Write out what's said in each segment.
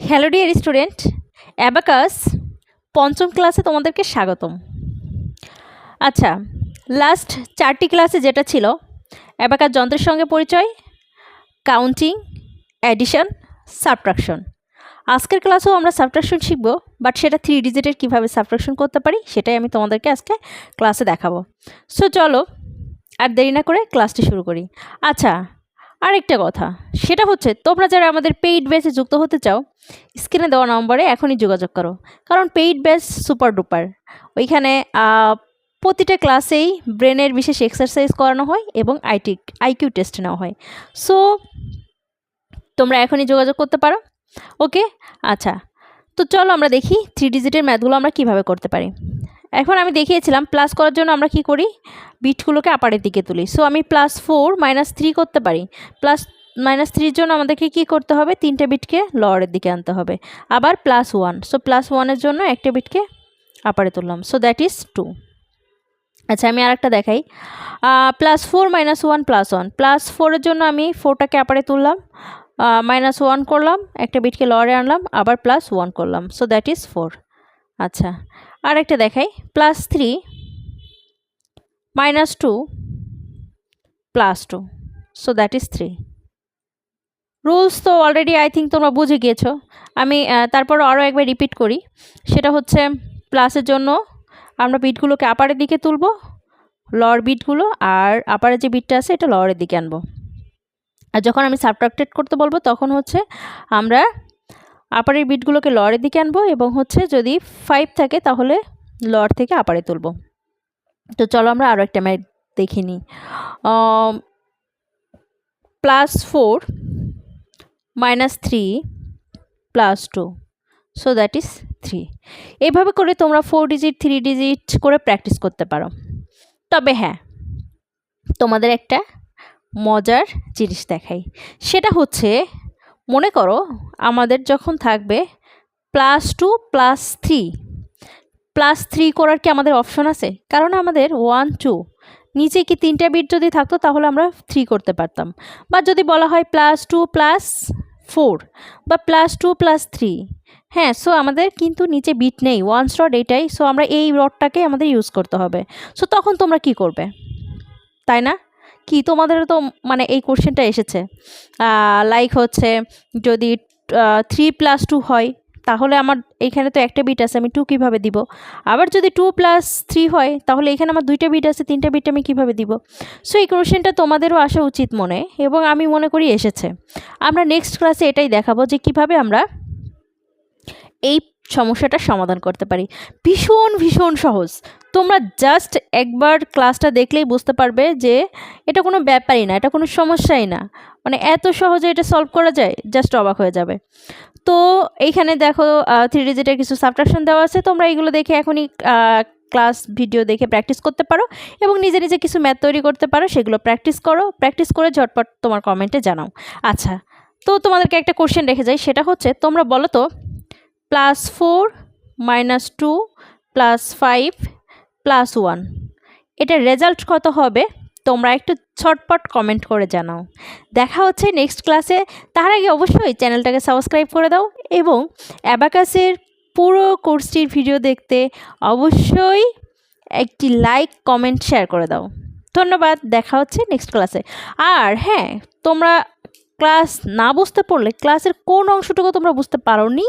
Hello dear student, abacus পঞ্চম ক্লাসে তোমাদেরকে স্বাগতম। আচ্ছা, লাস্ট 4টি ক্লাসে যেটা ছিল অ্যাবাকাস যন্ত্রের সঙ্গে পরিচয়, কাউন্টিং, অ্যাডিশন, সাবট্রাকশন। আজকের ক্লাসেও আমরা সাবট্রাকশন শিখব, বাট সেটা 3 ডিজিটের কীভাবে সাবট্রাকশন করতে পারি সেটাই আমি তোমাদেরকে আজকে ক্লাসে দেখাবো। সো চলো আর দেরি না করে ক্লাসটি শুরু করি। আচ্ছা, আরেকটা কথা, সেটা হচ্ছে তোমরা যারা আমাদের পেইড ব্যাচে যুক্ত হতে চাও স্ক্রিনে দেওয়া নম্বরে এখনই যোগাযোগ করো, কারণ পেইড ব্যাচ সুপার ডুপার। ওইখানে প্রতিটা ক্লাসেই ব্রেনের বিশেষ এক্সারসাইজ করানো হয় এবং আইকিউ টেস্ট নেওয়া হয়। সো তোমরা এখনই যোগাযোগ করতে পারো। ওকে, আচ্ছা, তো চলো আমরা দেখি 3 ডিজিটের ম্যাথগুলো আমরা কিভাবে করতে পারি। এখন আমি দেখিয়েছিলাম প্লাস করার জন্য আমরা কি করি, বিটগুলোকে আপারের দিকে তুলি। সো আমি +4 - 3 করতে পারি। -3 জন্য আমাদেরকে কি করতে হবে, 3টে বিটকে লোয়ারের দিকে আনতে হবে। আবার +1, সো +1-এর জন্য একটা বিটকে আপারে তুললাম, সো দ্যাট ইজ 2। আচ্ছা, আমি আরেকটা দেখাই। +4 - 1 +1, +4-এর জন্য আমি 4টাকে আপারে তুললাম, -1 করলাম, একটা বিটকে লোয়ারে আনলাম, আবার +1 করলাম, সো দ্যাট ইজ 4। আচ্ছা, আরেকটা দেখাই। +3 - 2 +2, সো দ্যাট ইজ 3। রুলস তো অলরেডি আই থিঙ্ক তোমরা বুঝে গিয়েছো। আমি তারপর আরও একবার রিপিট করি। সেটা হচ্ছে প্লাসের জন্য আমরা বিটগুলোকে আপারের দিকে তুলব, লর বিটগুলো, আর আপারের যে বিটটা আছে এটা লরের দিকে আনবো। আর যখন আমি সাবট্রাক্টেড করতে বলবো তখন হচ্ছে আমরা আপারের বিটগুলোকে লরের দিকে আনবো এবং হচ্ছে যদি 5 থাকে তাহলে লর থেকে আপারে তুলব। তো চলো আমরা আরও একটা ম্যাথ দেখে নিই। +4 - 3 +2, সো দ্যাট ইজ 3। এইভাবে করে তোমরা 4 ডিজিট 3 ডিজিট করে প্র্যাকটিস করতে পারো। তবে হ্যাঁ, তোমাদের একটা মজার জিনিস দেখাই। সেটা হচ্ছে, মনে করো আমাদের যখন থাকবে +2 +3, +3 করার কি আমাদের অপশন আছে? কারণ আমাদের 1 2 নিচে কি 3টা বিট যদি থাকতো তাহলে আমরা 3 করতে পারতাম। বা যদি বলা হয় +2 +4 বা +2 +3, হ্যাঁ, সো আমাদের কিন্তু নিচে বিট নেই, 1 রড এটাই, সো আমরা এই রডটাকে আমাদের ইউজ করতে হবে। সো তখন তোমরা কি করবে, তাই না? কি তোমাদেরও তো মানে এই কোশ্চেনটা এসেছে, লাইক হচ্ছে যদি 3 + 2 হয় তাহলে আমার এখানে তো একটা বিট আছে, আমি 2 কীভাবে দিব? আবার যদি 2 + 3 হয় তাহলে এখানে আমার 2টা বিট আছে, 3টা বিট আমি কীভাবে দিব? সো এই কোশ্চেনটা তোমাদেরও আসা উচিত মনে, এবং আমি মনে করি এসেছে। আমরা নেক্সট ক্লাসে এটাই দেখাবো যে কিভাবে আমরা এই সমস্যাটার সমাধান করতে পারি। ভীষণ ভীষণ সহজ। তোমরা জাস্ট একবার ক্লাসটা দেখলেই বুঝতে পারবে যে এটা কোনো ব্যাপারই না, এটা কোনো সমস্যাই না, মানে এত সহজে এটা সলভ করা যায়, জাস্ট অবাক হয়ে যাবে। তো এইখানে দেখো 3 ডিজিটের কিছু সাবট্রাকশন দেওয়া আছে, তোমরা এইগুলো দেখে এখনই ক্লাস ভিডিও দেখে প্র্যাকটিস করতে পারো এবং নিজে নিজে কিছু ম্যাথ তৈরি করতে পারো। সেগুলো প্র্যাকটিস করো, প্র্যাকটিস করে ঝটপট তোমার কমেন্টে জানাও। আচ্ছা, তো তোমাদেরকে একটা কোশ্চেন রেখে যাই, সেটা হচ্ছে তোমরা বলো তো +4 - 2 +5 +1 এটার রেজাল্ট কত হবে? তোমরা একটু ছটপট কমেন্ট করে জানাও। দেখা হচ্ছে নেক্সট ক্লাসে। তার আগে অবশ্যই চ্যানেলটাকে সাবস্ক্রাইব করে দাও এবং অ্যাবাকাসের পুরো কোর্সটির ভিডিও দেখতে অবশ্যই একটি লাইক, কমেন্ট, শেয়ার করে দাও। ধন্যবাদ, দেখা হচ্ছে নেক্সট ক্লাসে। আর হ্যাঁ, তোমরা ক্লাস না বুঝতে পারলে, ক্লাসের কোন অংশটুকু তোমরা বুঝতে পারোনি,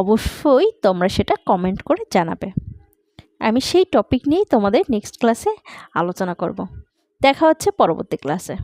অবশ্যই তোমরা সেটা কমেন্ট করে জানাবে। আমি সেই টপিক নিয়েই তোমাদের নেক্সট ক্লাসে আলোচনা করব। দেখা হচ্ছে পরবর্তী ক্লাসে।